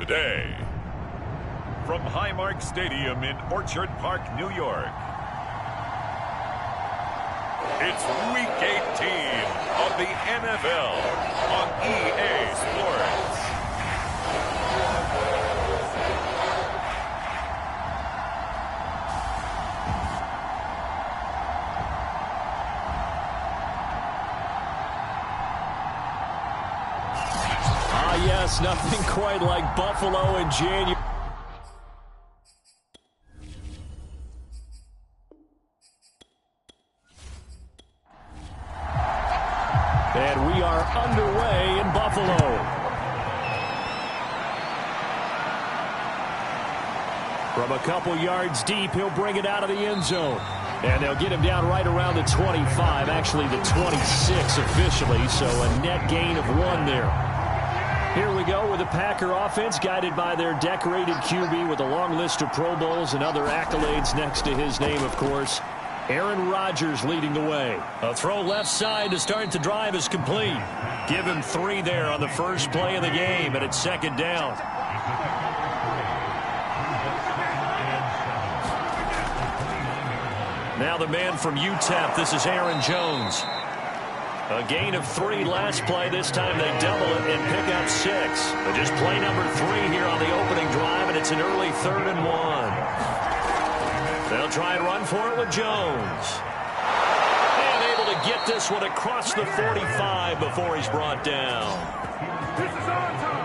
today. From Highmark Stadium in Orchard Park, New York, it's Week 18 of the NFL on EA Sports. Yes, nothing quite like Buffalo in January. And we are underway in Buffalo. From a couple yards deep, he'll bring it out of the end zone. And they'll get him down right around the 25, actually the 26 officially, so a net gain of 1 there. Here we go with the Packer offense, guided by their decorated QB with a long list of Pro Bowls and other accolades next to his name, of course. Aaron Rodgers leading the way. A throw left side to start the drive is complete. Give him 3 there on the first play of the game, and it's second down. Now the man from UTEP, this is Aaron Jones. A gain of 3 last play. This time they double it and pick up 6. But just play number 3 here on the opening drive, and it's an early 3rd and 1. They'll try and run for it with Jones. And able to get this one across the 45 before he's brought down. This is our time.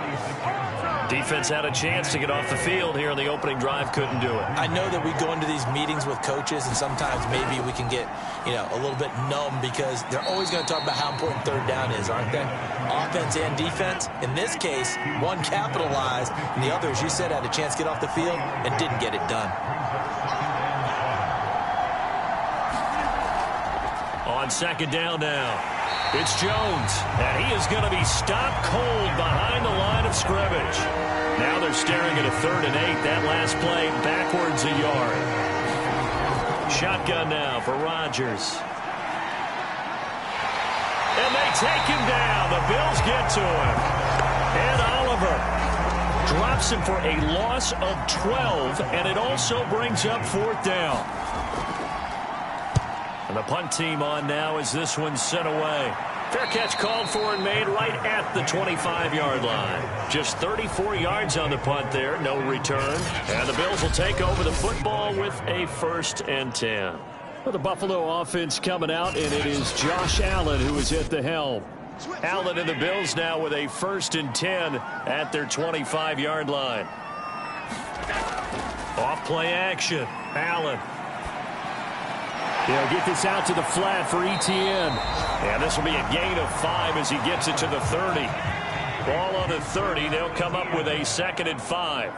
Defense had a chance to get off the field here on the opening drive, couldn't do it. I know that we go into these meetings with coaches, and sometimes maybe we can get, a little bit numb because they're always going to talk about how important 3rd down is, aren't they? Offense and defense. In this case, one capitalized, and the other, as you said, had a chance to get off the field and didn't get it done. On second down now, it's Jones, and he is going to be stopped cold behind the line of scrimmage. Now they're staring at a 3rd and 8. That last play backwards a yard. Shotgun now for Rodgers. And they take him down. The Bills get to him. And Oliver drops him for a loss of 12, and it also brings up 4th down. And the punt team on now as this one's sent away. Fair catch called for and made right at the 25-yard line. Just 34 yards on the punt there, no return. And the Bills will take over the football with a 1st and 10. Well, the Buffalo offense coming out, and it is Josh Allen who is at the helm. Allen and the Bills now with a 1st and 10 at their 25-yard line. Off play action. Allen. They'll get this out to the flat for Etienne. And this will be a gain of 5 as he gets it to the 30. Ball on the 30. They'll come up with a 2nd and 5.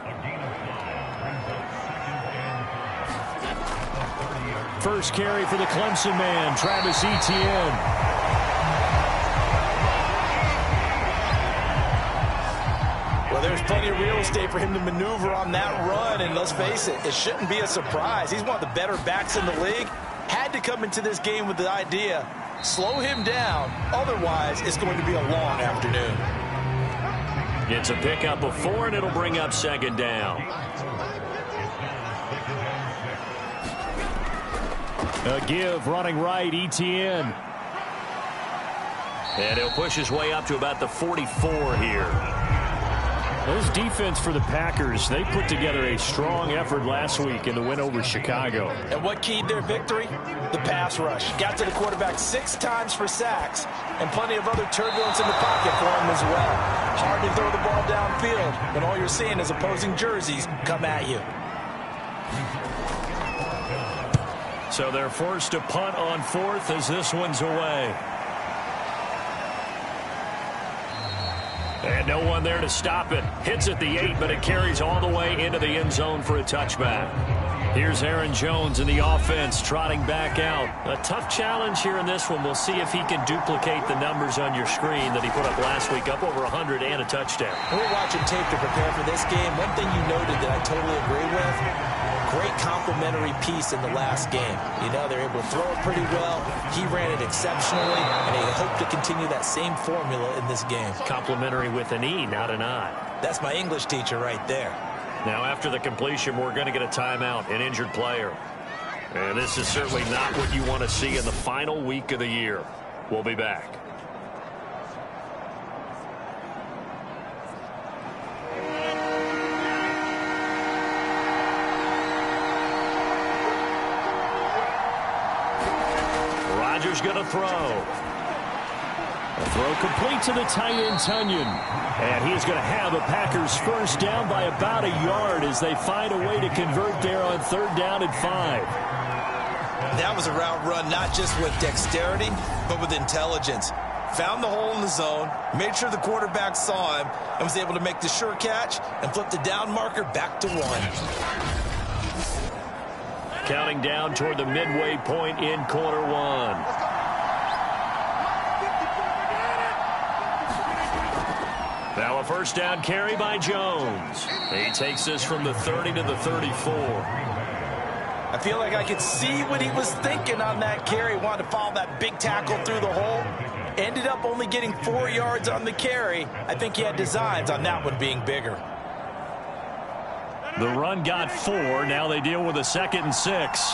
First carry for the Clemson man, Travis Etienne. Well, there's plenty of real estate for him to maneuver on that run, and let's face it, it shouldn't be a surprise. He's one of the better backs in the league. Had to come into this game with the idea, slow him down, otherwise it's going to be a long afternoon. Gets a pickup of 4, and it'll bring up 2nd down. A give running right, Etienne. And he'll push his way up to about the 44 here. This defense for the Packers, they put together a strong effort last week in the win over Chicago. And what keyed their victory? The pass rush. Got to the quarterback 6 times for sacks, and plenty of other turbulence in the pocket for him as well. Hard to throw the ball downfield when all you're seeing is opposing jerseys come at you. So they're forced to punt on 4th as this one's away. And no one there to stop it. Hits at the 8, but it carries all the way into the end zone for a touchback. Here's Aaron Jones in the offense, trotting back out. A tough challenge here in this one. We'll see if he can duplicate the numbers on your screen that he put up last week, up over 100 and a touchdown. We're watching tape to prepare for this game. One thing you noted that I totally agree with, great complementary piece in the last game. You know, they're able to throw it pretty well. He ran it exceptionally, and they hope to continue that same formula in this game. Complementary with an E, not an I. That's my English teacher right there. Now, after the completion, we're going to get a timeout, an injured player. And this is certainly not what you want to see in the final week of the year. We'll be back. Rodgers going to throw. A throw complete to the tight end, Tunyon. And he's going to have a Packers first down by about a yard as they find a way to convert there on 3rd down and 5. That was a route run not just with dexterity, but with intelligence. Found the hole in the zone, made sure the quarterback saw him, and was able to make the sure catch and flip the down marker back to 1. Counting down toward the midway point in quarter 1. Now a first down carry by Jones. He takes this from the 30 to the 34. I feel like I could see what he was thinking on that carry. Wanted to follow that big tackle through the hole. Ended up only getting 4 yards on the carry. I think he had designs on that one being bigger. The run got 4. Now they deal with a 2nd and 6.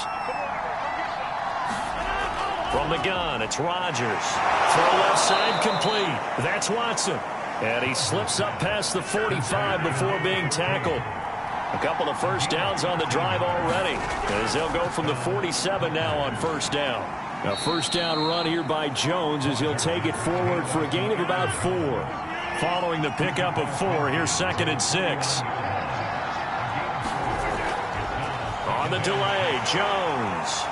From the gun, it's Rodgers. Throw left side complete. That's Watson. And he slips up past the 45 before being tackled. A couple of first downs on the drive already, as they'll go from the 47 now on first down. A first down run here by Jones as he'll take it forward for a gain of about 4. Following the pickup of 4, here's 2nd and 6. On the delay, Jones.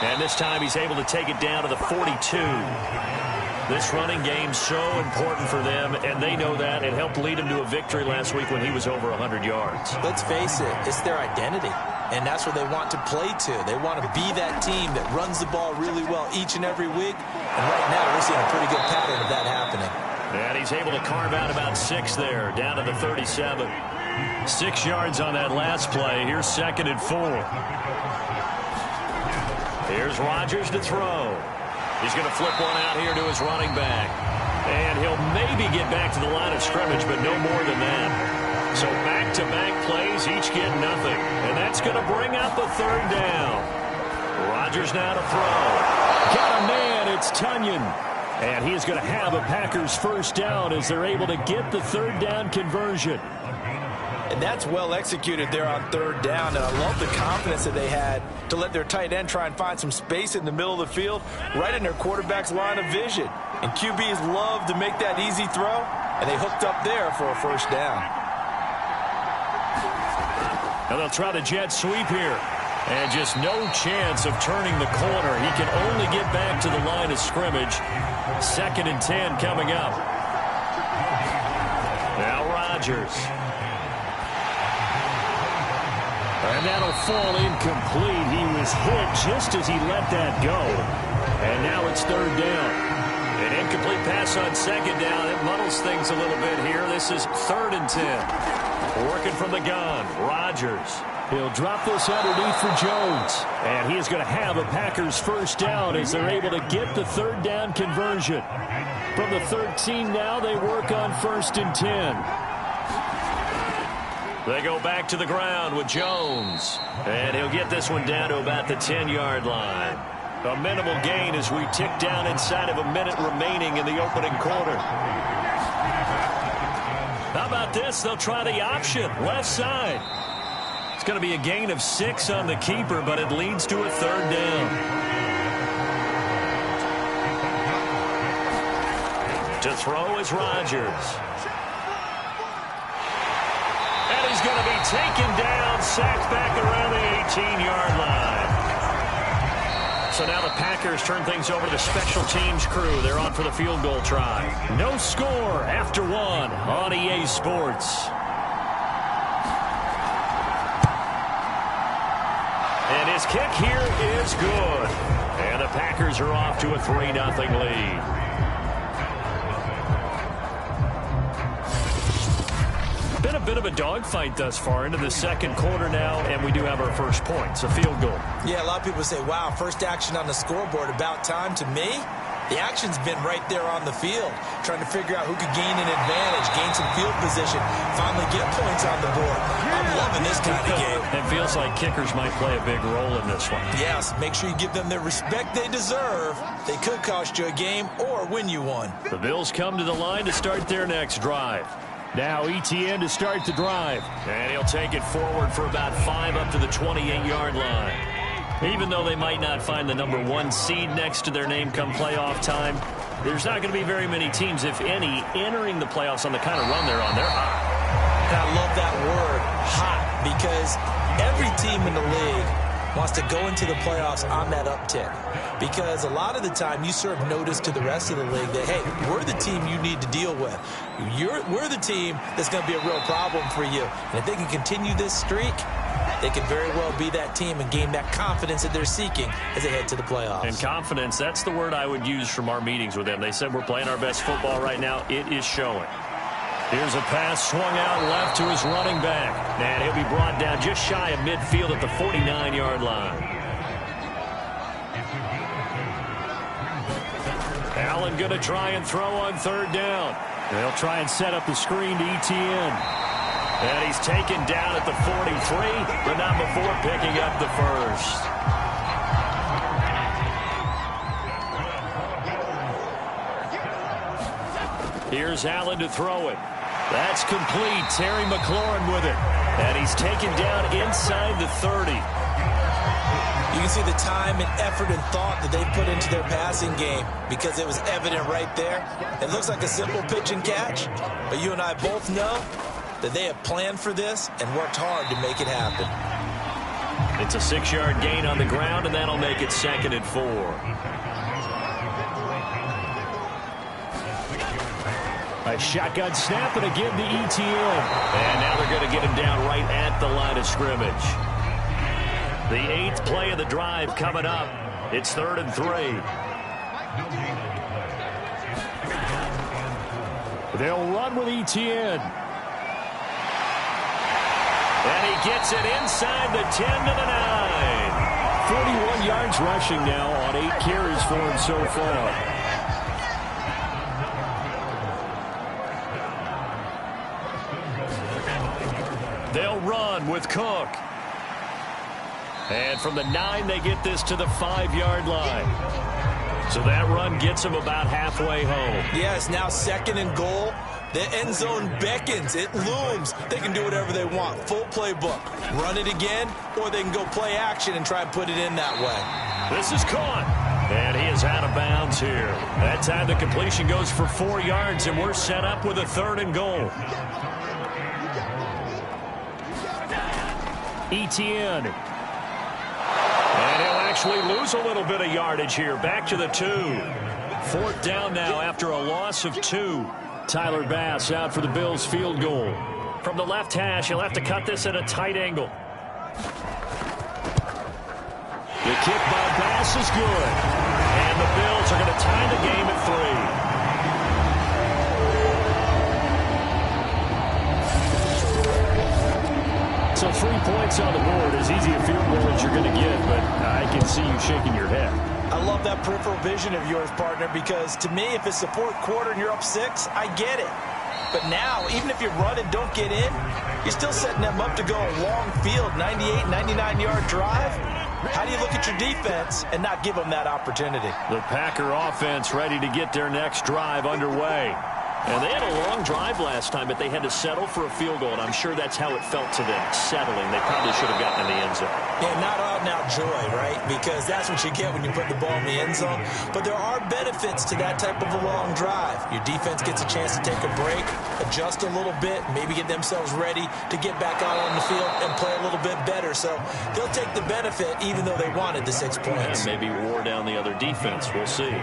And this time he's able to take it down to the 42. This running game's so important for them, and they know that. It helped lead them to a victory last week when he was over 100 yards. Let's face it, it's their identity, and that's what they want to play to. They want to be that team that runs the ball really well each and every week, and right now we're seeing a pretty good pattern of that happening. And he's able to carve out about 6 there, down to the 37. 6 yards on that last play. Here's 2nd and 4. Here's Rodgers to throw. He's going to flip one out here to his running back. And he'll maybe get back to the line of scrimmage, but no more than that. So back-to-back plays, each get nothing. And that's going to bring out the 3rd down. Rodgers now to throw. Got a man, it's Tunyon. And he's going to have a Packers first down as they're able to get the 3rd down conversion. And that's well executed there on 3rd down. And I love the confidence that they had to let their tight end try and find some space in the middle of the field, right in their quarterback's line of vision. And QBs love to make that easy throw, and they hooked up there for a first down. Now they'll try the jet sweep here. And just no chance of turning the corner. He can only get back to the line of scrimmage. 2nd and 10 coming up. Now Rodgers. And that'll fall incomplete. He was hit just as he let that go. And now it's 3rd down. An incomplete pass on 2nd down. It muddles things a little bit here. This is 3rd and 10. Working from the gun, Rodgers. He'll drop this underneath for Jones. And he is going to have a Packers first down as they're able to get the 3rd down conversion. From the 13 now, they work on 1st and 10. They go back to the ground with Jones. And he'll get this one down to about the 10-yard line. A minimal gain as we tick down inside of a minute remaining in the opening quarter. How about this? They'll try the option, left side. It's going to be a gain of 6 on the keeper, but it leads to a 3rd down. To throw is Rodgers. And he's going to be taken down, sacked back around the 18-yard line. So now the Packers turn things over to the special teams crew. They're on for the field goal try. No score after 1 on EA Sports. And his kick here is good. And the Packers are off to a 3-0 lead. Been a bit of a dogfight thus far into the second quarter now, and we do have our first points, a field goal. Yeah, a lot of people say, wow, first action on the scoreboard, about time. To me, the action's been right there on the field, trying to figure out who could gain an advantage, gain some field position, finally get points on the board. I'm loving this kind of game. It feels like kickers might play a big role in this one. Yes, make sure you give them the respect they deserve. They could cost you a game or win you one. The Bills come to the line to start their next drive. Now Etienne to start the drive. And he'll take it forward for about 5 up to the 28-yard line. Even though they might not find the number 1 seed next to their name come playoff time, there's not going to be very many teams, if any, entering the playoffs on the kind of run they're on. They're hot. And I love that word, hot, because every team in the league wants to go into the playoffs on that uptick. Because a lot of the time you serve notice to the rest of the league that, hey, we're the team you need to deal with. We're the team that's going to be a real problem for you. And if they can continue this streak, they could very well be that team and gain that confidence that they're seeking as they head to the playoffs. And confidence, that's the word I would use from our meetings with them. They said we're playing our best football right now. It is showing. Here's a pass swung out left to his running back. And he'll be brought down just shy of midfield at the 49-yard line. Allen going to try and throw on third down. They'll try and set up the screen to Etienne. And he's taken down at the 43, but not before picking up the first. Here's Allen to throw it. That's complete. Terry McLaurin with it. And he's taken down inside the 30. You can see the time and effort and thought that they put into their passing game because it was evident right there. It looks like a simple pitch and catch, but you and I both know that they have planned for this and worked hard to make it happen. It's a 6-yard gain on the ground, and that'll make it 2nd and 4. A shotgun snap and a give to Etienne. And now they're going to get him down right at the line of scrimmage. The 8th play of the drive coming up. It's 3rd and 3. They'll run with Etienne. And he gets it inside the 10 to the 9. 41 yards rushing now on 8 carries for him so far. They'll run with Cook. And from the 9, they get this to the 5-yard line. So that run gets them about halfway home. Yeah, it's now 2nd and goal. The end zone beckons. It looms. They can do whatever they want. Full playbook. Run it again, or they can go play action and try and put it in that way. This is caught. And he is out of bounds here. That time the completion goes for 4 yards, and we're set up with a 3rd and goal. Etienne. And he'll actually lose a little bit of yardage here. Back to the 2. 4th down now after a loss of 2. Tyler Bass out for the Bills field goal. From the left hash, he'll have to cut this at a tight angle. The kick by Bass is good. And the Bills are going to tie the game at 3. So 3 points on the board, as easy a field goal as you're going to get, but I can see you shaking your head. I love that peripheral vision of yours, partner, because to me, if it's the 4th quarter and you're up 6, I get it. But now, even if you run and don't get in, you're still setting them up to go a long field, 98, 99-yard drive. How do you look at your defense and not give them that opportunity? The Packer offense ready to get their next drive underway. And they had a long drive last time, but they had to settle for a field goal, and I'm sure that's how it felt to them, settling. They probably should have gotten in the end zone. Yeah, not out-and-out joy, right? Because that's what you get when you put the ball in the end zone. But there are benefits to that type of a long drive. Your defense gets a chance to take a break, adjust a little bit, maybe get themselves ready to get back out on the field and play a little bit better. So they'll take the benefit even though they wanted the 6 points. And maybe wore down the other defense. We'll see.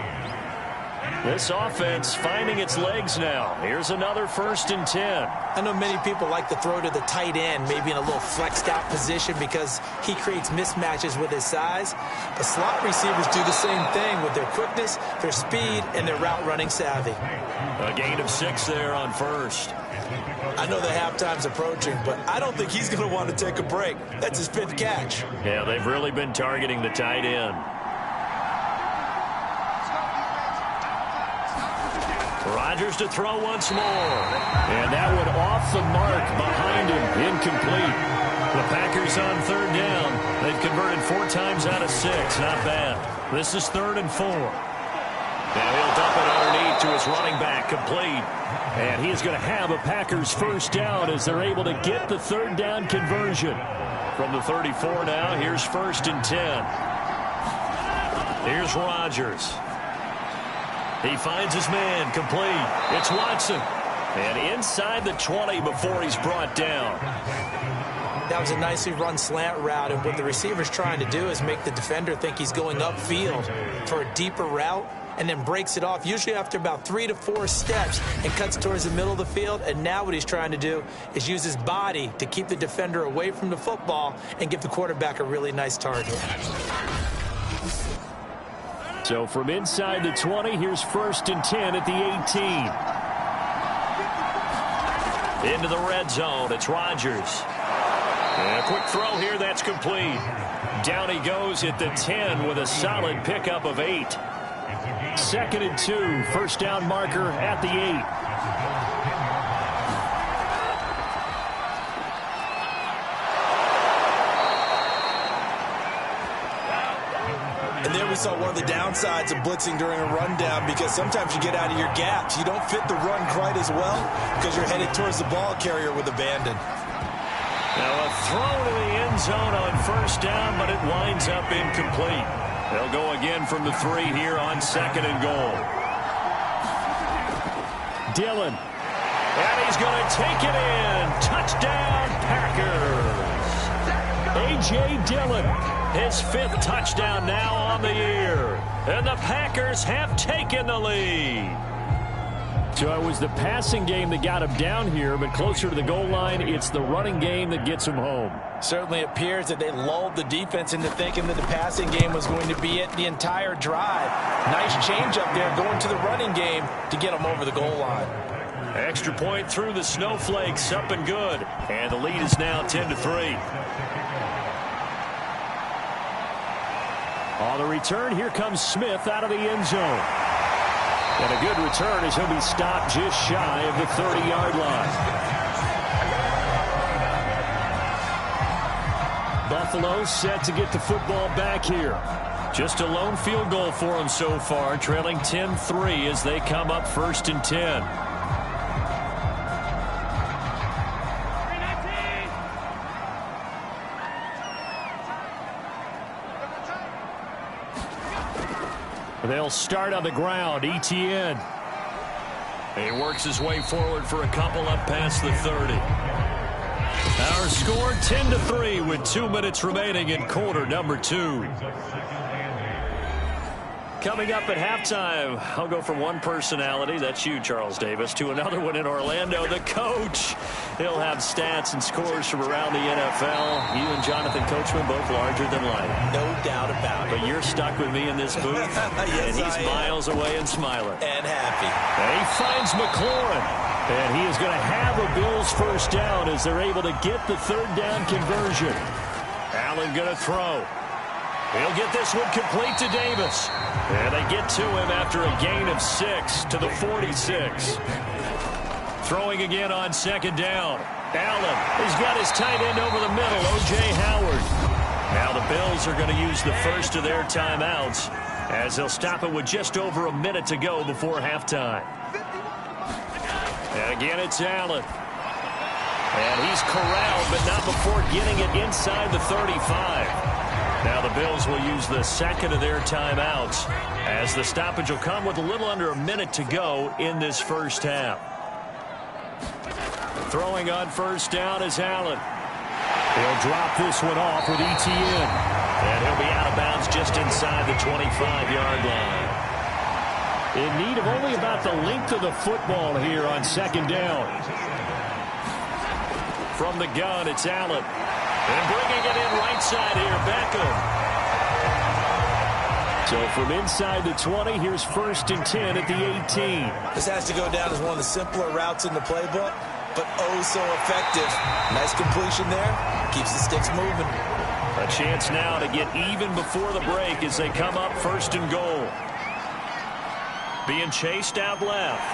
This offense finding its legs now. Here's another 1st and 10. I know many people like to throw to the tight end, maybe in a little flexed out position because he creates mismatches with his size. But slot receivers do the same thing with their quickness, their speed, and their route running savvy. A gain of 6 there on 1st. I know the halftime's approaching, but I don't think he's going to want to take a break. That's his 5th catch. Yeah, they've really been targeting the tight end. Rodgers to throw once more. And that one off the mark behind him. Incomplete. The Packers on 3rd down. They've converted 4 times out of 6. Not bad. This is 3rd and 4. Now he'll dump it underneath to his running back. Complete. And he is going to have a Packers 1st down as they're able to get the 3rd down conversion. From the 34 now, here's 1st and 10. Here's Rodgers. He finds his man, complete. It's Watson. And inside the 20 before he's brought down. That was a nicely run slant route, and what the receiver's trying to do is make the defender think he's going upfield for a deeper route, and then breaks it off, usually after about 3 to 4 steps, and cuts towards the middle of the field. And now what he's trying to do is use his body to keep the defender away from the football and give the quarterback a really nice target. So from inside the 20, here's 1st and 10 at the 18. Into the red zone, it's Rodgers. And a quick throw here, that's complete. Down he goes at the 10 with a solid pickup of 8. 2nd and 2, 1st down marker at the 8. And there we saw one of the downsides of blitzing during a rundown, because sometimes you get out of your gaps. You don't fit the run quite as well because you're headed towards the ball carrier with abandon. Now a throw to the end zone on 1st down, but it winds up incomplete. They'll go again from the 3 here on 2nd and goal. Dillon. And he's going to take it in. Touchdown, Packers. A.J. Dillon. His 5th touchdown now on the year. And the Packers have taken the lead. So it was the passing game that got him down here, but closer to the goal line, it's the running game that gets him home. Certainly appears that they lulled the defense into thinking that the passing game was going to be it the entire drive. Nice change up there going to the running game to get them over the goal line. Extra point through the snowflakes, up and good. And the lead is now 10-3. On the return, here comes Smith out of the end zone. And a good return as he'll be stopped just shy of the 30-yard line. Buffalo set to get the football back here. Just a lone field goal for them so far, trailing 10-3 as they come up 1st and 10. They'll start on the ground. Etienne. He works his way forward for a couple up past the 30. Our score 10-3 with 2 minutes remaining in quarter number 2. Coming up at halftime, I'll go from one personality, that's you, Charles Davis, to another one in Orlando, the coach. He'll have stats and scores from around the NFL. You and Jonathan Coachman both larger than life. No doubt about it. But you're stuck with me in this booth, yes, and he's miles away and smiling. And happy. And he finds McLaurin. And he is going to have a Bills 1st down as they're able to get the 3rd down conversion. Allen going to throw. He'll get this one complete to Davis. And they get to him after a gain of 6 to the 46. Throwing again on 2nd down. Allen, he's got his tight end over the middle, O.J. Howard. Now the Bills are going to use the first of their timeouts as they'll stop it with just over a minute to go before halftime. And again, it's Allen. And he's corralled, but not before getting it inside the 35. Now the Bills will use the second of their timeouts as the stoppage will come with a little under a minute to go in this first half. Throwing on 1st down is Allen. He'll drop this one off with Etienne. And he'll be out of bounds just inside the 25-yard line. In need of only about the length of the football here on second down. From the gun, it's Allen. And bringing it in right side here, Beckham. So from inside the 20, here's 1st and 10 at the 18. This has to go down as one of the simpler routes in the playbook, but oh so effective. Nice completion there. Keeps the sticks moving. A chance now to get even before the break as they come up 1st and goal. Being chased out left.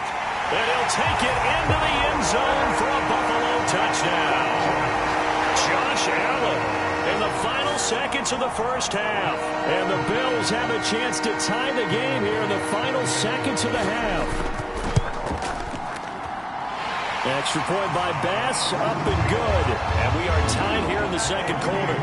And he'll take it into the end zone for a Buffalo touchdown. Josh Allen in the final seconds of the first half. And the Bills have a chance to tie the game here in the final seconds of the half. Extra point by Bass, up and good. And we are tied here in the second quarter.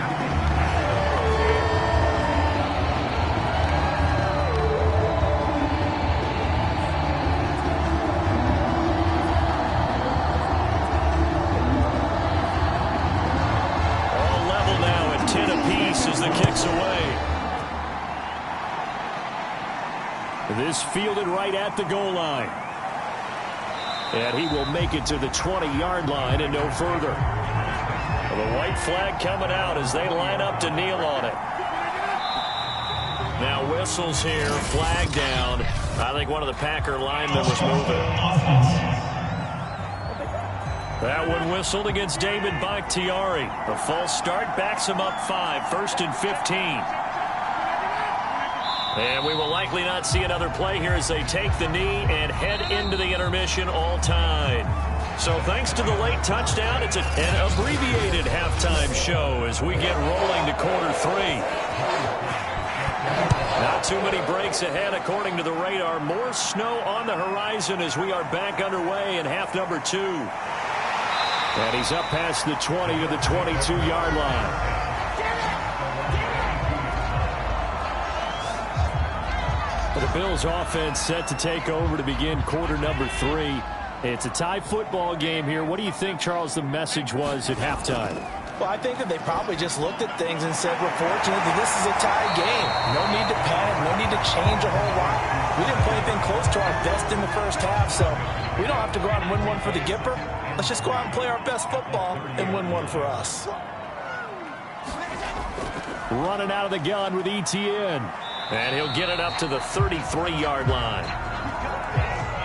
This fielded right at the goal line. And he will make it to the 20-yard line and no further. The white flag coming out as they line up to kneel on it. Now whistles here, flag down. I think one of the Packer linemen was moving. That one whistled against David Bakhtiari. The false start backs him up 5, 1st and 15. And we will likely not see another play here as they take the knee and head into the intermission all tied. So thanks to the late touchdown, it's an abbreviated halftime show as we get rolling to quarter 3. Not too many breaks ahead according to the radar. More snow on the horizon as we are back underway in half number 2. And he's up past the 20 to the 22-yard line. The Bills offense set to take over to begin quarter number 3. It's a tie football game here. What do you think, Charles, the message was at halftime? Well, I think that they probably just looked at things and said, we're fortunate that this is a tie game. No need to panic, no need to change a whole lot. We didn't play anything close to our best in the first half, so we don't have to go out and win one for the Gipper. Let's just go out and play our best football and win one for us. Running out of the gun with Etienne. And he'll get it up to the 33-yard line.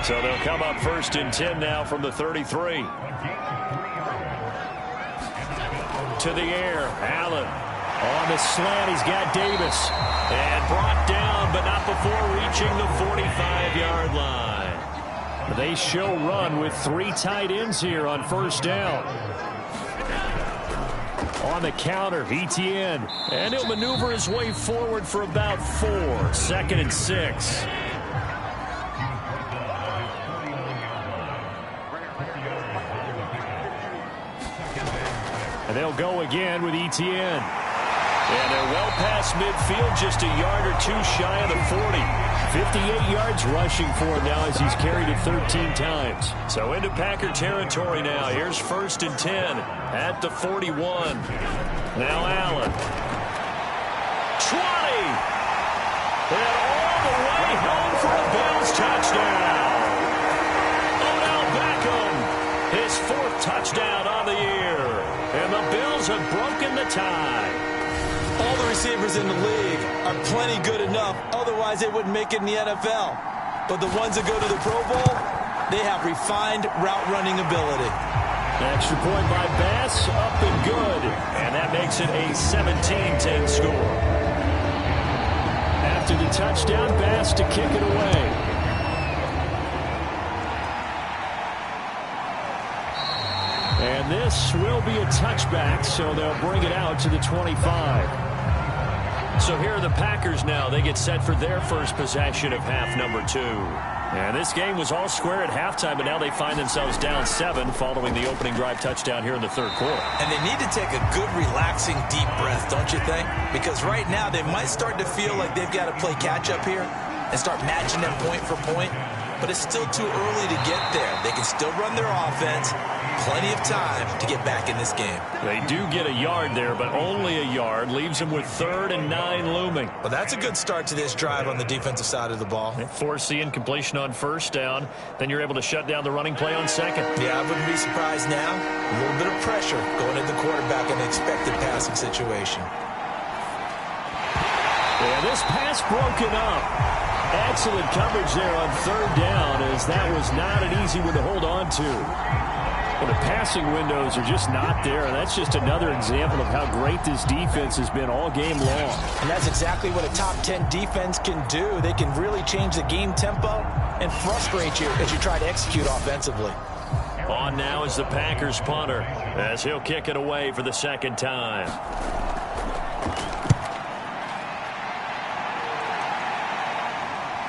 So they'll come up 1st and 10 now from the 33. To the air, Allen. On the slant, he's got Davis. And brought down, but not before reaching the 45-yard line. They show run with 3 tight ends here on 1st down. On the counter, Etienne. And he'll maneuver his way forward for about 4. 2nd and 6. And they'll go again with Etienne. And they're well past midfield, just a yard or 2 shy of the 40. 58 yards rushing for him now as he's carried it 13 times. So into Packer territory now. Here's 1st and 10 at the 41. Now Allen. 20. And all the way home for a Bills touchdown. Odell Beckham, his 4th touchdown on the year. And the Bills have broken the tie. All the receivers in the league are plenty good enough. Otherwise, they wouldn't make it in the NFL. But the ones that go to the Pro Bowl, they have refined route running ability. Extra point by Bass, up and good. And that makes it a 17-10 score. After the touchdown, Bass to kick it away. And this will be a touchback, so they'll bring it out to the 25. So here are the Packers now. They get set for their first possession of half number 2. And this game was all square at halftime, but now they find themselves down 7 following the opening drive touchdown here in the 3rd quarter. And they need to take a good, relaxing, deep breath, don't you think? Because right now they might start to feel like they've got to play catch-up here and start matching them point for point. but it's still too early to get there. They can still run their offense. Plenty of time to get back in this game. They do get a yard there, but only a yard. Leaves them with 3rd and 9 looming. Well, that's a good start to this drive on the defensive side of the ball. They force the incompletion on 1st down. Then you're able to shut down the running play on 2nd. Yeah, I wouldn't be surprised now. A little bit of pressure going at the quarterback in an expected passing situation. Yeah, this pass broken up. Excellent coverage there on 3rd down, as that was not an easy one to hold on to. Well, the passing windows are just not there, and that's just another example of how great this defense has been all game long. And that's exactly what a top 10 defense can do. They can really change the game tempo and frustrate you as you try to execute offensively. On now is the Packers punter, as he'll kick it away for the 2nd time.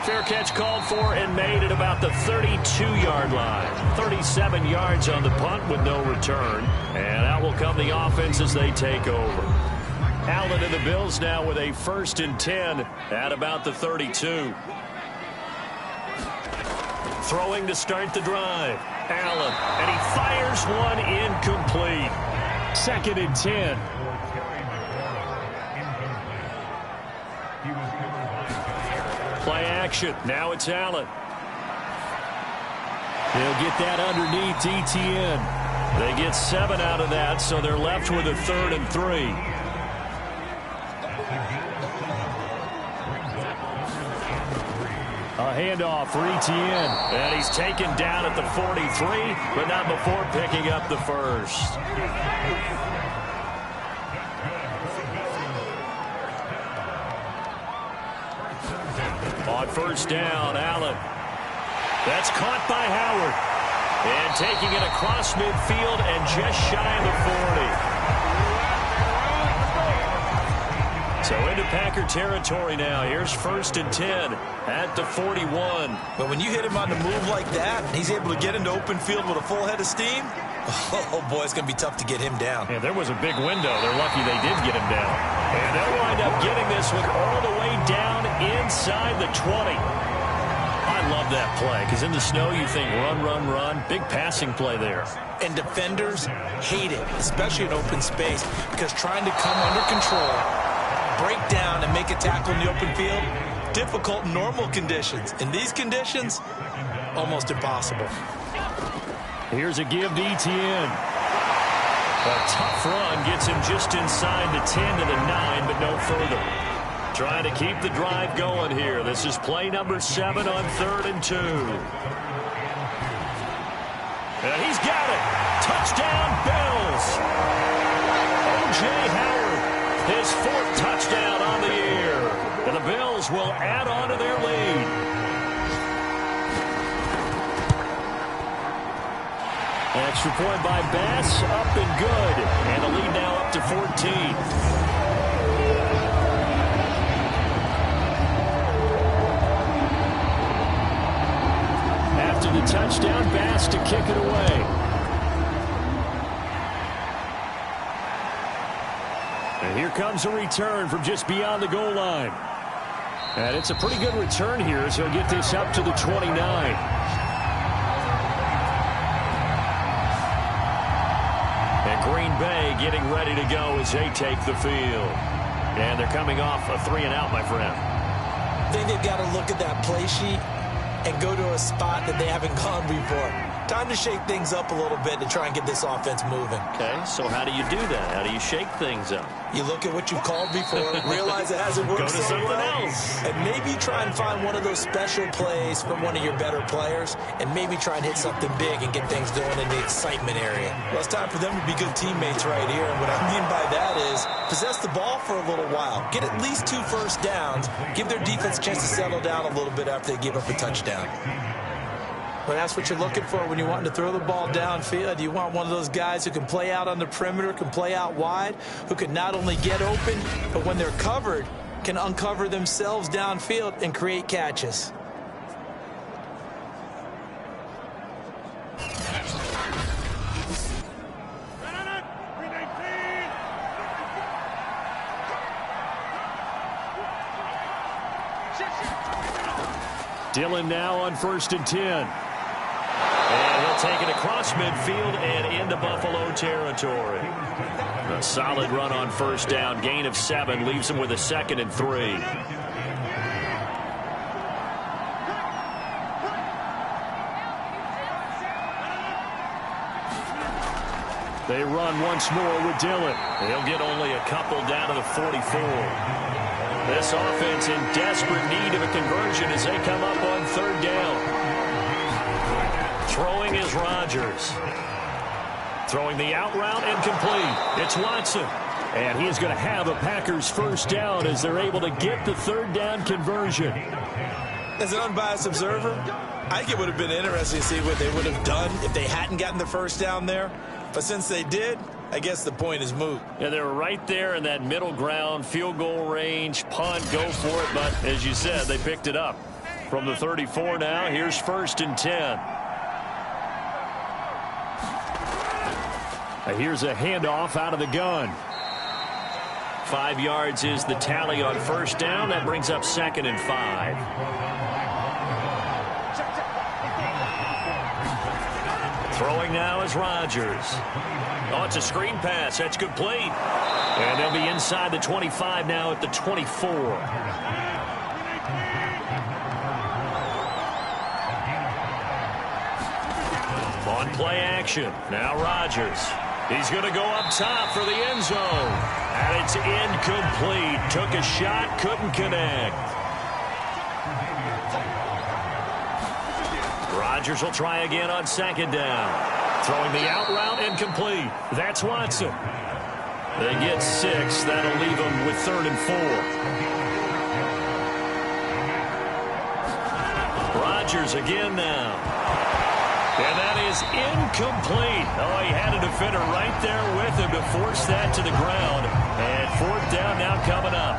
Fair catch called for and made at about the 32-yard line. 37 yards on the punt with no return. And out will come the offense as they take over. Allen and the Bills now with a 1st and 10 at about the 32. Throwing to start the drive. Allen, and he fires one incomplete. 2nd and 10. Play action. Now it's Allen. They'll get that underneath ETN. They get 7 out of that, so they're left with a 3rd and 3. A handoff for ETN. And he's taken down at the 43, but not before picking up the 1st. On 1st down, Allen. That's caught by Howard. And taking it across midfield and just shy of the 40. So into Packer territory now. Here's 1st and 10 at the 41. But when you hit him on the move like that, he's able to get into open field with a full head of steam. Oh, boy, it's going to be tough to get him down. Yeah, there was a big window. They're lucky they did get him down. And they'll wind up getting this one all the way down inside the 20. I love that play, because in the snow you think run, run, run. Big passing play there. And defenders hate it, especially in open space, because trying to come under control, break down, and make a tackle in the open field, difficult in normal conditions. In these conditions, almost impossible. Here's a give to ETN. A tough run gets him just inside the 10 to the 9, but no further. Trying to keep the drive going here. This is play number 7 on 3rd and 2. And he's got it. Touchdown, Bills. O.J. Howard, his 4th touchdown on the year. And the Bills will add on to their lead. Extra point by Bass, up and good. And the lead now up to 14. After the touchdown, Bass to kick it away. And here comes a return from just beyond the goal line. And it's a pretty good return here as he'll get this up to the 29. Green Bay getting ready to go as they take the field. And they're coming off a 3-and-out, my friend. I think they've got to look at that play sheet and go to a spot that they haven't gone before. Time to shake things up a little bit to try and get this offense moving. Okay, so how do you do that? How do you shake things up? You look at what you've called before, realize it hasn't worked so well, and maybe try and find one of those special plays from one of your better players, and maybe try and hit something big and get things going in the excitement area. Well, it's time for them to be good teammates right here, and what I mean by that is possess the ball for a little while, get at least 2 first downs, give their defense a chance to settle down a little bit after they give up a touchdown. Well, that's what you're looking for when you're wanting to throw the ball downfield. You want one of those guys who can play out on the perimeter, can play out wide, who can not only get open, but when they're covered, can uncover themselves downfield and create catches. Dillon now on 1st and 10. And he'll take it across midfield and into Buffalo territory. A solid run on 1st down. Gain of 7 leaves him with a 2nd and 3. They run once more with Dillon. They'll get only a couple down to the 44. This offense in desperate need of a conversion as they come up on 3rd down. Throwing is Rodgers. Throwing the out route and complete. It's Watson. And he is going to have a Packers 1st down as they're able to get the 3rd down conversion. As an unbiased observer, I think it would have been interesting to see what they would have done if they hadn't gotten the 1st down there. But since they did, I guess the point is moot. Yeah, they were right there in that middle ground, field goal range, punt, go for it. But as you said, they picked it up. From the 34 now, here's 1st and 10. Here's a handoff out of the gun. 5 yards is the tally on 1st down. That brings up 2nd and 5. Throwing now is Rodgers. Oh, it's a screen pass. That's complete. And they'll be inside the 25 now at the 24. On play action. Now Rodgers. He's going to go up top for the end zone. And it's incomplete. Took a shot, couldn't connect. Rodgers will try again on 2nd down. Throwing the out route and complete. That's Watson. They get 6. That'll leave them with 3rd and 4. Rodgers again now. And that is incomplete. Oh, he had a defender right there with him to force that to the ground. And 4th down now coming up.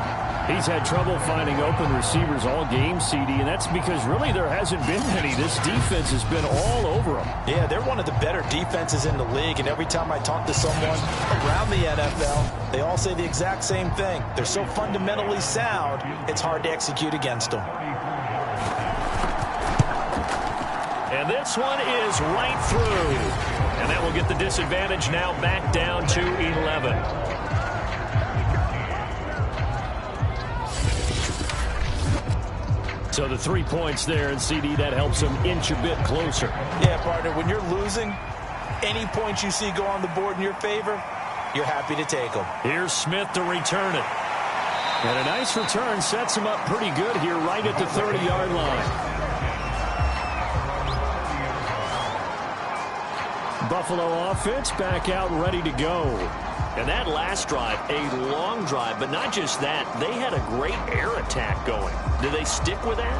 He's had trouble finding open receivers all game, CD, and that's because really there hasn't been many. This defense has been all over him. Yeah, they're one of the better defenses in the league, and every time I talk to someone around the NFL, they all say the exact same thing. They're so fundamentally sound, it's hard to execute against them. And this one is right through. And that will get the disadvantage now back down to 11. So the 3 points there, and CD, that helps them inch a bit closer. Yeah, partner, when you're losing, any points you see go on the board in your favor, you're happy to take them. Here's Smith to return it. And a nice return sets him up pretty good here right at the 30-yard line. Buffalo offense back out ready to go. And that last drive, a long drive, but not just that. They had a great air attack going. Do they stick with that?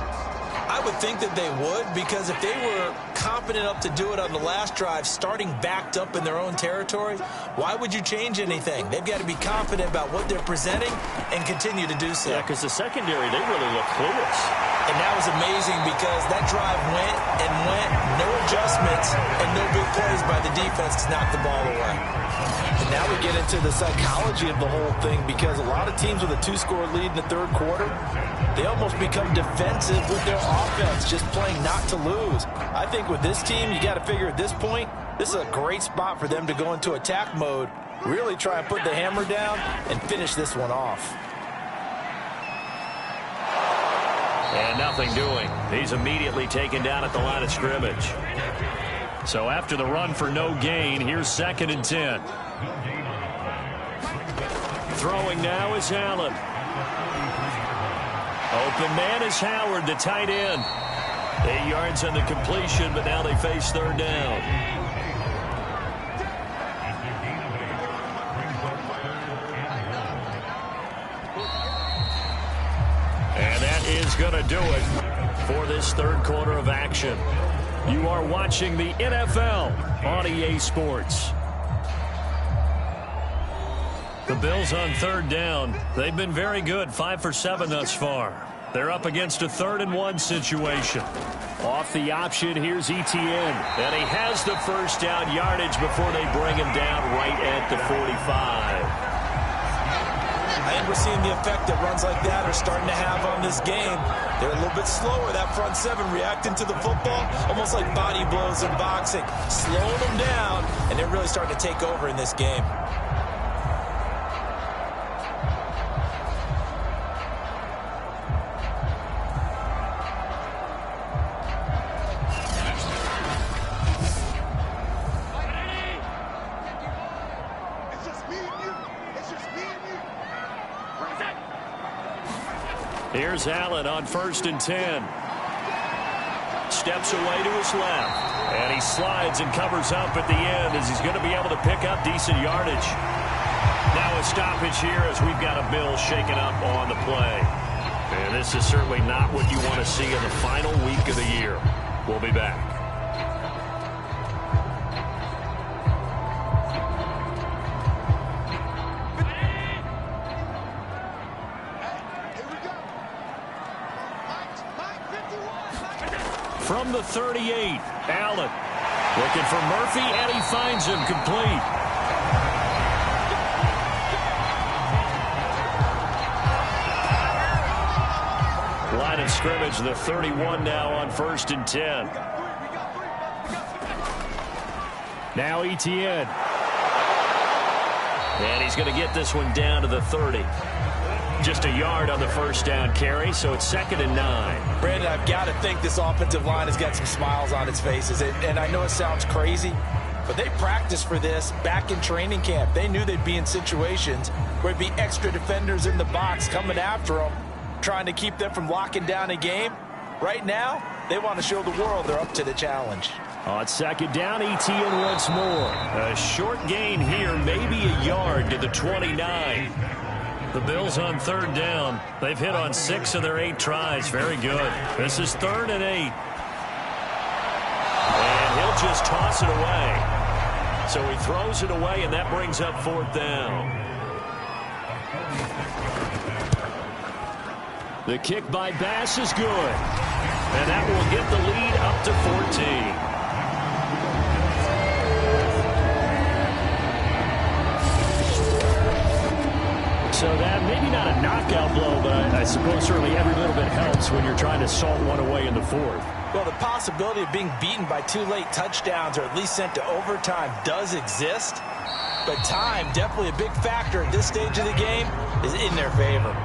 I would think that they would, because if they were confident enough to do it on the last drive, starting backed up in their own territory, why would you change anything? They've got to be confident about what they're presenting and continue to do so. Yeah, because the secondary, they really look clueless. And that was amazing because that drive went and went, no adjustments, and no big plays by the defense to knock the ball away. And now we get into the psychology of the whole thing, because a lot of teams with a 2-score lead in the 3rd quarter, they almost become defensive with their offense, just playing not to lose. I think with this team, you got to figure at this point, this is a great spot for them to go into attack mode, really try and put the hammer down and finish this one off. And nothing doing. He's immediately taken down at the line of scrimmage. So after the run for no gain, here's 2nd and 10. Throwing now is Allen. Open man is Howard, the tight end. 8 yards on the completion, but now they face 3rd down. And that is going to do it for this 3rd quarter of action. You are watching the NFL on EA Sports. The Bills on 3rd down. They've been very good, 5 for 7 thus far. They're up against a 3rd and 1 situation. Off the option, here's Etienne. And he has the 1st down yardage before they bring him down right at the 45. I think we're seeing the effect that runs like that are starting to have on this game. They're a little bit slower, that front seven, reacting to the football, almost like body blows in boxing, slowing them down, and they're really starting to take over in this game. Here's Allen on 1st and 10. Steps away to his left. And he slides and covers up at the end as he's going to be able to pick up decent yardage. Now a stoppage here as we've got a Bill shaken up on the play. And this is certainly not what you want to see in the final week of the year. We'll be back. From the 38, Allen looking for Murphy, and he finds him complete. Line of scrimmage, the 31 now on 1st and 10. Now Etienne. And he's going to get this one down to the 30. Just a yard on the first down carry, so it's 2nd and 9. Brandon, I've got to think this offensive line has got some smiles on its faces. And I know it sounds crazy, but they practiced for this back in training camp. They knew they'd be in situations where it'd be extra defenders in the box coming after them, trying to keep them from locking down a game. Right now, they want to show the world they're up to the challenge. On 2nd down, Etienne once more. A short gain here, maybe a yard to the 29. The Bills on 3rd down. They've hit on 6 of their 8 tries. Very good. This is 3rd and 8. And he'll just toss it away. So he throws it away, and that brings up 4th down. The kick by Bass is good. And that will get the lead up to 14. So that maybe not a knockout blow, but I suppose certainly every little bit helps when you're trying to salt one away in the 4th. Well, the possibility of being beaten by 2 late touchdowns or at least sent to overtime does exist. But time, definitely a big factor at this stage of the game, is in their favor.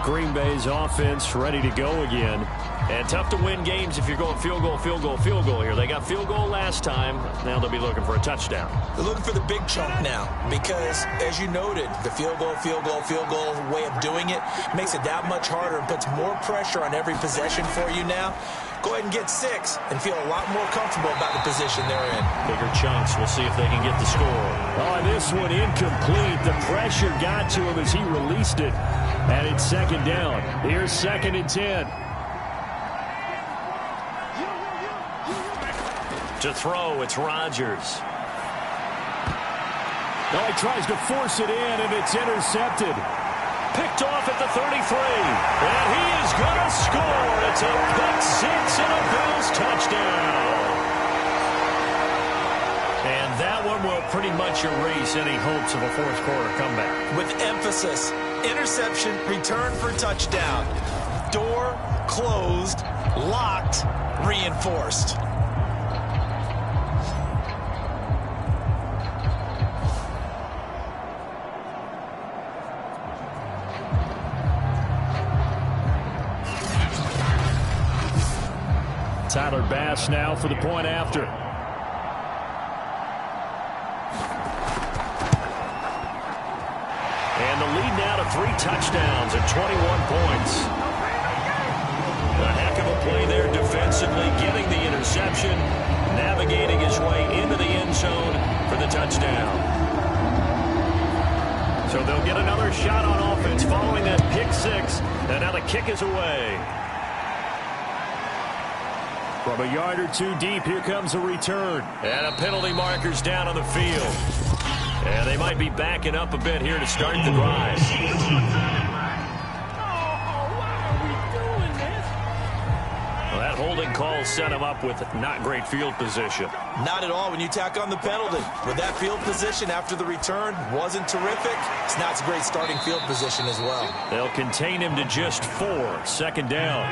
Green Bay's offense ready to go again. And tough to win games if you're going field goal, field goal, field goal here. They got field goal last time. Now they'll be looking for a touchdown. They're looking for the big chunk now because, as you noted, the field goal way of doing it makes it that much harder and puts more pressure on every possession for you now. Go ahead and get 6 and feel a lot more comfortable about the position they're in. Bigger chunks. We'll see if they can get the score. Oh, this one incomplete. The pressure got to him as he released it. And it's 2nd down. Here's 2nd and 10. To throw, it's Rodgers. Oh, he tries to force it in, and it's intercepted. Picked off at the 33. And he is going to score. It's a pick 6 and a Bills touchdown. And that one will pretty much erase any hopes of a 4th quarter comeback. With emphasis, interception, return for touchdown. Door closed, locked, reinforced. Tyler Bass now for the point after. And the lead now to 3 touchdowns and 21 points. A heck of a play there defensively, getting the interception, navigating his way into the end zone for the touchdown. So they'll get another shot on offense following that pick 6, and now the kick is away. From a yard or 2 deep, here comes a return. And a penalty marker's down on the field. And they might be backing up a bit here to start the drive. Well, that holding call set him up with not great field position. Not at all when you tack on the penalty. With that field position after the return wasn't terrific, it's not a great starting field position as well. They'll contain him to just 4. Second down.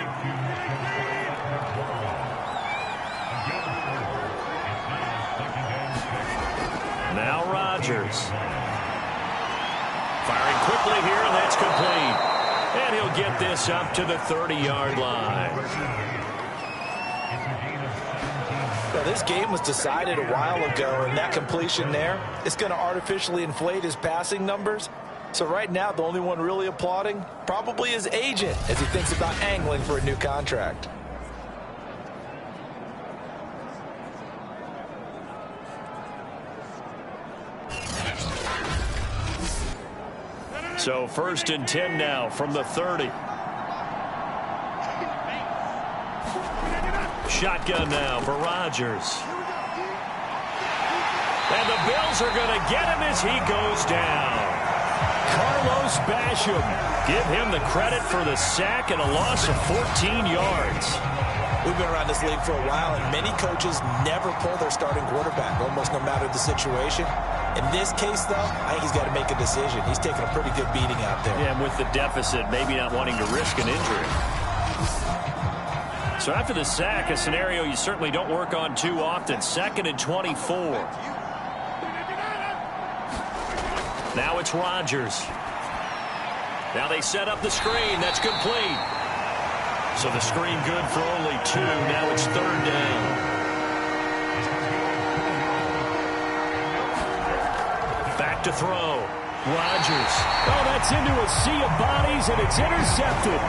Now Rodgers. Firing quickly here, and that's complete. And he'll get this up to the 30-yard line. Well, this game was decided a while ago, and that completion there is going to artificially inflate his passing numbers. So right now, the only one really applauding probably his agent as he thinks about angling for a new contract. So 1st and 10 now from the 30. Shotgun now for Rodgers. And the Bills are going to get him as he goes down. Carlos Basham. Give him the credit for the sack and a loss of 14 yards. We've been around this league for a while, and many coaches never pull their starting quarterback, almost no matter the situation. In this case, though, I think he's got to make a decision. He's taking a pretty good beating out there. Yeah, and with the deficit, maybe not wanting to risk an injury. So after the sack, a scenario you certainly don't work on too often. 2nd and 24. Now it's Rodgers. Now they set up the screen. That's complete. So the screen good for only 2. Now it's 3rd down. Back to throw. Rodgers. Oh, that's into a sea of bodies, and it's intercepted.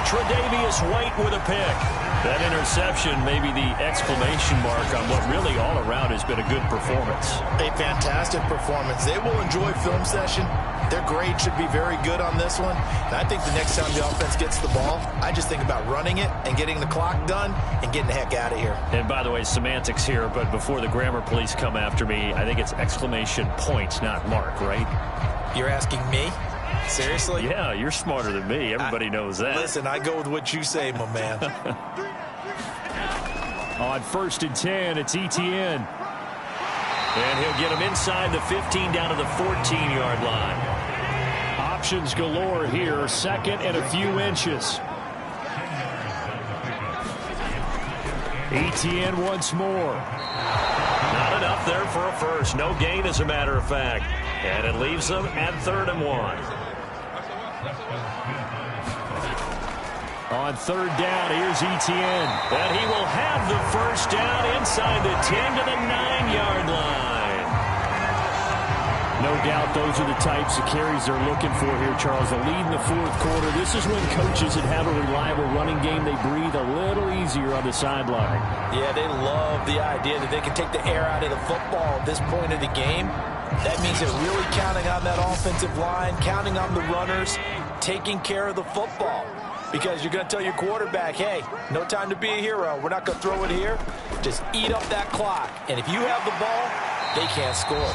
Tre'Davious White with a pick. That interception may be the exclamation mark on what really all around has been a good performance. A fantastic performance. They will enjoy film session. Their grade should be very good on this one. And I think the next time the offense gets the ball, I just think about running it and getting the clock done and getting the heck out of here. And by the way, semantics here, but before the grammar police come after me, I think it's exclamation point, not mark, right? You're asking me? Seriously? Yeah, you're smarter than me. Everybody knows that. Listen, I go with what you say, my man. On 1st and 10, it's Etienne. And he'll get him inside the 15 down to the 14-yard line. Options galore here. 2nd and a few inches. Etienne once more. Not enough there for a first. No gain, as a matter of fact. And it leaves them at 3rd and 1. On 3rd down, here's Etienne. And he will have the first down inside the 10 to the 9-yard line. No doubt those are the types of carries they're looking for here, Charles. A lead in the 4th quarter. This is when coaches that have a reliable running game, they breathe a little easier on the sideline. Yeah, they love the idea that they can take the air out of the football at this point of the game. That means they're really counting on that offensive line, counting on the runners, taking care of the football. Because you're going to tell your quarterback, hey, no time to be a hero. We're not going to throw it here. Just eat up that clock. And if you have the ball, they can't score.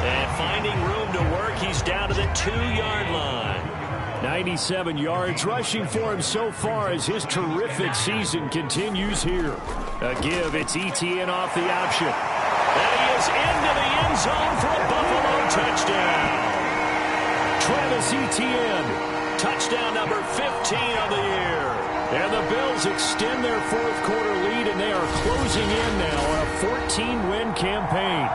And finding room to work, he's down to the 2-yard line. 97 yards rushing for him so far as his terrific season continues here. A give, it's Etienne off the option. And he is into the end zone for a Buffalo touchdown. Travis Etienne. Touchdown number 15 on the year. And the Bills extend their 4th quarter lead, and they are closing in now on a 14-win campaign.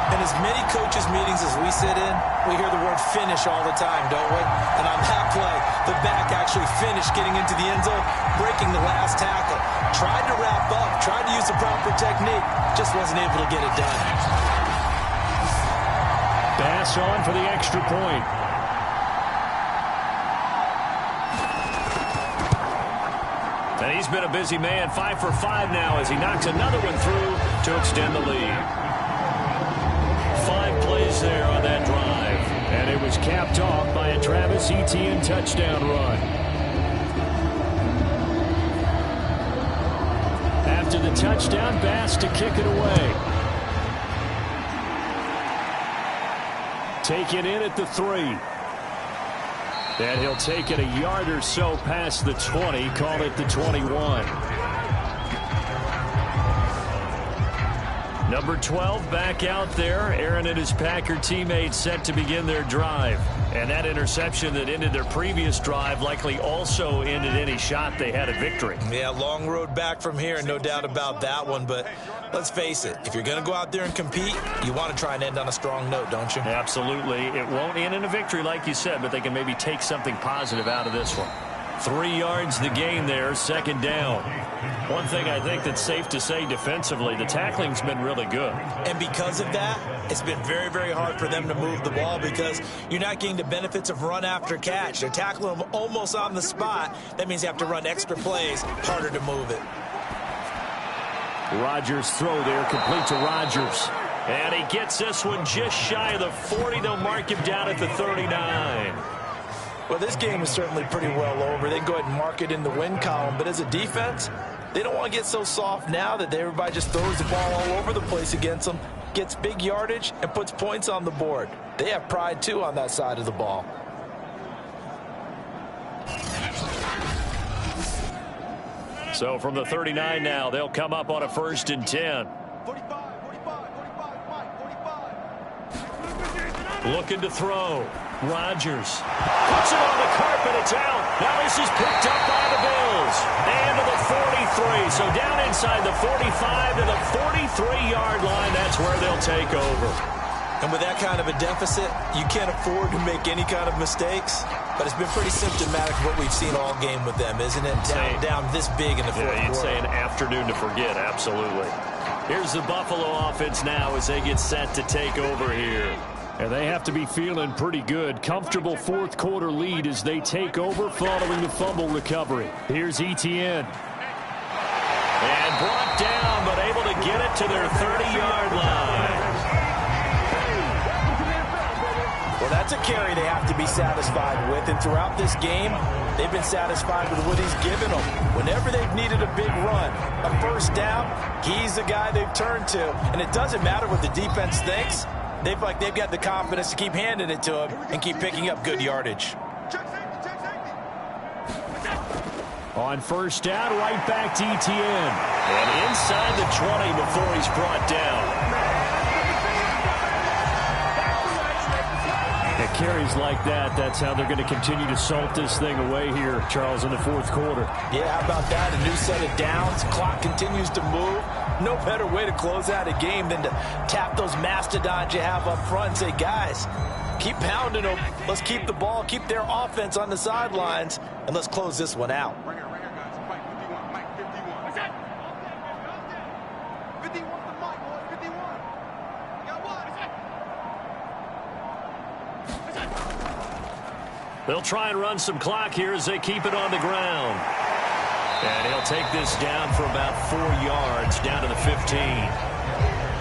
In as many coaches' meetings as we sit in, we hear the word finish all the time, don't we? And on that play, the back actually finished getting into the end zone, breaking the last tackle. Tried to wrap up, tried to use the proper technique, just wasn't able to get it done. Bass on for the extra point. And he's been a busy man, 5 for 5 now as he knocks another one through to extend the lead. 5 plays there on that drive. And it was capped off by a Travis Etienne touchdown run. After the touchdown, Bass to kick it away. Take it in at the 3. And he'll take it a yard or so past the 20, call it the 21. Number 12 back out there. Aaron and his Packer teammates set to begin their drive. And that interception that ended their previous drive likely also ended any shot they had at victory. Yeah, long road back from here, no doubt about that one. But let's face it, if you're going to go out there and compete, you want to try and end on a strong note, don't you? Absolutely. It won't end in a victory like you said, but they can maybe take something positive out of this one. 3 yards the gain there, second down. One thing I think that's safe to say defensively, the tackling's been really good. And because of that, it's been very, very hard for them to move the ball because you're not getting the benefits of run after catch. They're tackling them almost on the spot. That means you have to run extra plays, harder to move it. Rodgers' throw there, complete to Rodgers. And he gets this one just shy of the 40. They'll mark him down at the 39. Well, this game is certainly pretty well over. They can go ahead and mark it in the win column. But as a defense, they don't want to get so soft now that everybody just throws the ball all over the place against them, gets big yardage, and puts points on the board. They have pride, too, on that side of the ball. So from the 39 now, they'll come up on a 1st and 10. Looking to throw. Rodgers puts it on the carpet. It's out. Now this is picked up by the Bills. And to the 43. So down inside the 45 to the 43-yard line. That's where they'll take over. And with that kind of a deficit, you can't afford to make any kind of mistakes. But it's been pretty symptomatic of what we've seen all game with them, isn't it? Down this big in the fourth quarter. You'd say an afternoon to forget, absolutely. Here's the Buffalo offense now as they get set to take over here. And they have to be feeling pretty good. Comfortable fourth quarter lead as they take over following the fumble recovery. Here's Etienne. And brought down, but able to get it to their 30-yard line. Well, that's a carry they have to be satisfied with. And throughout this game, they've been satisfied with what he's given them. Whenever they've needed a big run, a first down, he's the guy they've turned to. And it doesn't matter what the defense thinks. They've got the confidence to keep handing it to him and keep picking up good yardage. On first down, right back to Etienne. And inside the 20 before he's brought down. At carries like that, that's how they're going to continue to salt this thing away here, Charles, in the fourth quarter. Yeah, how about that? A new set of downs. Clock continues to move. No better way to close out a game than to tap those mastodons you have up front and say, guys, keep pounding them. Let's keep the ball, keep their offense on the sidelines, and let's close this one out. They'll try and run some clock here as they keep it on the ground. And he'll take this down for about 4 yards, down to the 15.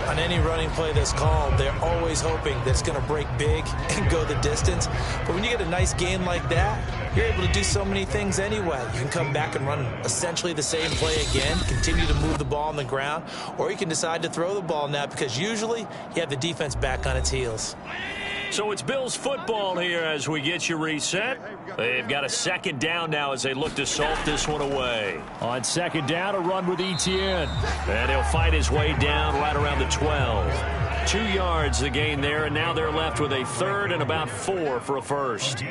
On any running play that's called, they're always hoping that it's going to break big and go the distance. But when you get a nice gain like that, you're able to do so many things anyway. You can come back and run essentially the same play again, continue to move the ball on the ground, or you can decide to throw the ball now because usually you have the defense back on its heels. So it's Bills football here as we get you reset. They've got a second down now as they look to salt this one away. On second down, a run with Etienne. And he'll fight his way down right around the 12. 2 yards the gain there, and now they're left with a third and about 4 for a first.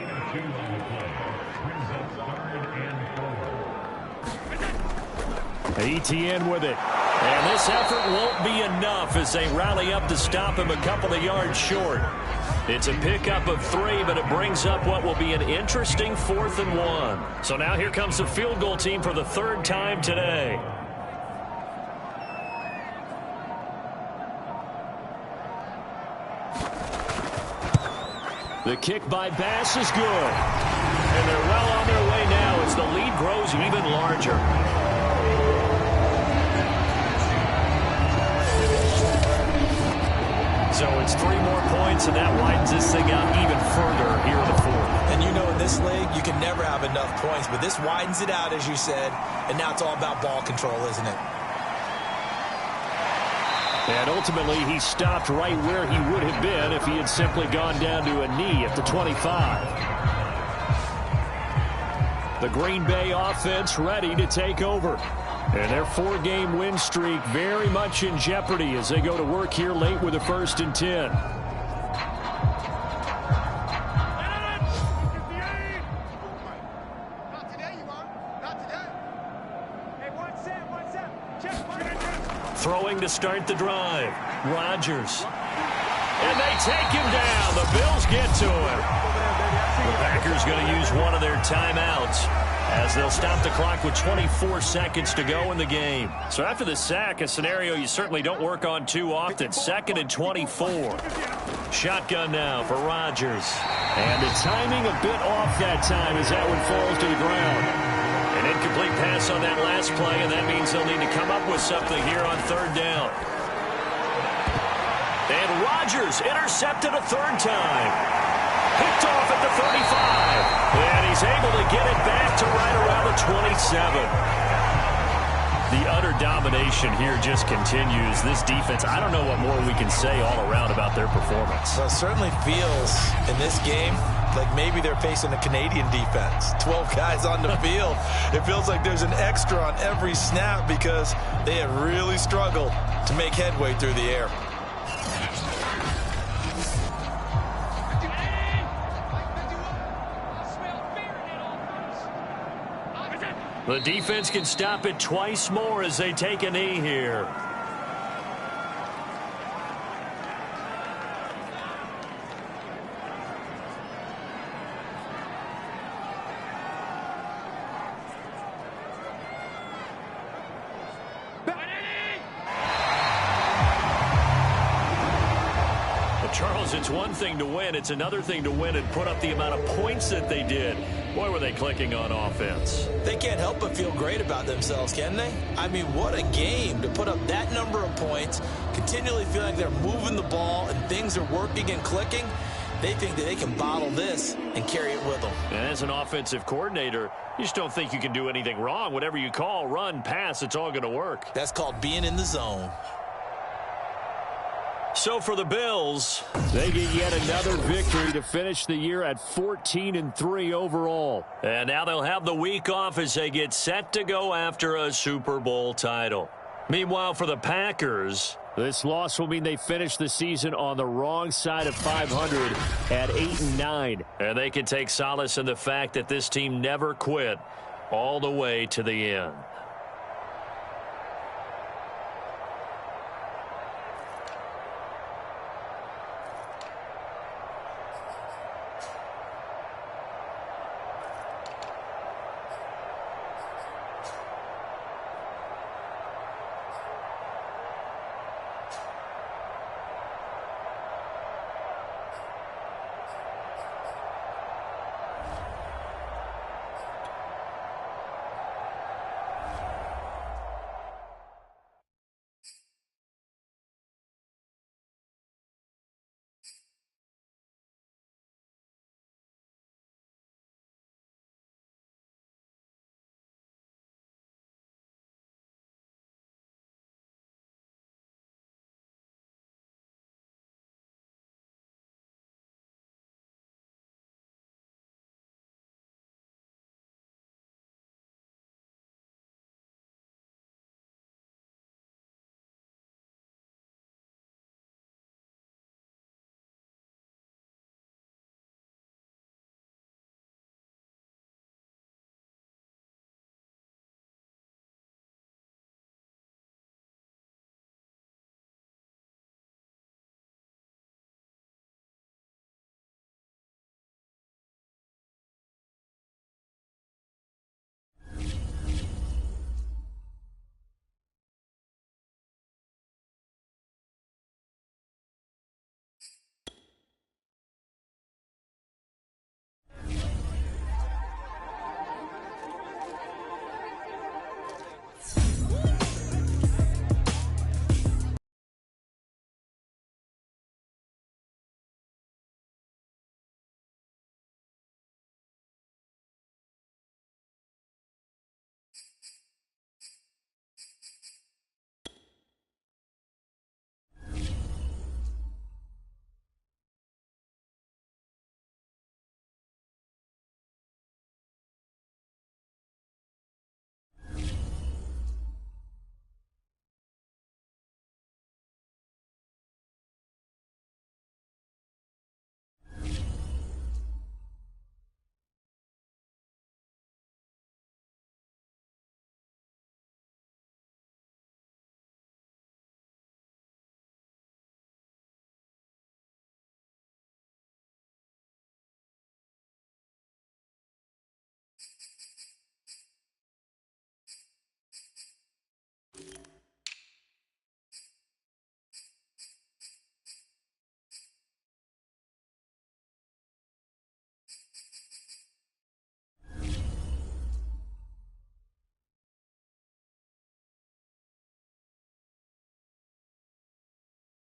Etienne with it. And this effort won't be enough as they rally up to stop him a couple of yards short. It's a pickup of 3, but it brings up what will be an interesting 4th and 1. So now here comes the field goal team for the 3rd time today. The kick by Bass is good. And they're well on their way now as the lead grows even larger. So it's 3 more points, and that widens this thing out even further here in the 4th. And you know in this league, you can never have enough points, but this widens it out, as you said, and now it's all about ball control, isn't it? And ultimately, he stopped right where he would have been if he had simply gone down to a knee at the 25. The Green Bay offense ready to take over. And their 4-game win streak very much in jeopardy as they go to work here late with a 1st and 10. Throwing to start the drive. Rodgers. And they take him down. The Bills get to him. The Packers going to use one of their timeouts as they'll stop the clock with 24 seconds to go in the game. So after the sack, a scenario you certainly don't work on too often. 2nd and 24. Shotgun now for Rodgers. And the timing a bit off that time as that one falls to the ground. An incomplete pass on that last play, and that means they'll need to come up with something here on 3rd down. And Rodgers intercepted a 3rd time. Picked off at the 35. And he's able to get it back to right around the 27. The utter domination here just continues. This defense, I don't know what more we can say all around about their performance. Well, it certainly feels in this game like maybe they're facing a Canadian defense. 12 guys on the field. It feels like there's an extra on every snap because they have really struggled to make headway through the air. The defense can stop it twice more as they take a knee here. Charles, it's one thing to win. It's another thing to win and put up the amount of points that they did. Boy, were they clicking on offense. They can't help but feel great about themselves, can they? I mean, what a game to put up that number of points, continually feel like they're moving the ball and things are working and clicking. They think that they can bottle this and carry it with them. And as an offensive coordinator, you just don't think you can do anything wrong. Whatever you call, run, pass, it's all going to work. That's called being in the zone. So for the Bills, they get yet another victory to finish the year at 14-3 overall. And now they'll have the week off as they get set to go after a Super Bowl title. Meanwhile, for the Packers, this loss will mean they finish the season on the wrong side of 500 at 8-9. And they can take solace in the fact that this team never quit all the way to the end.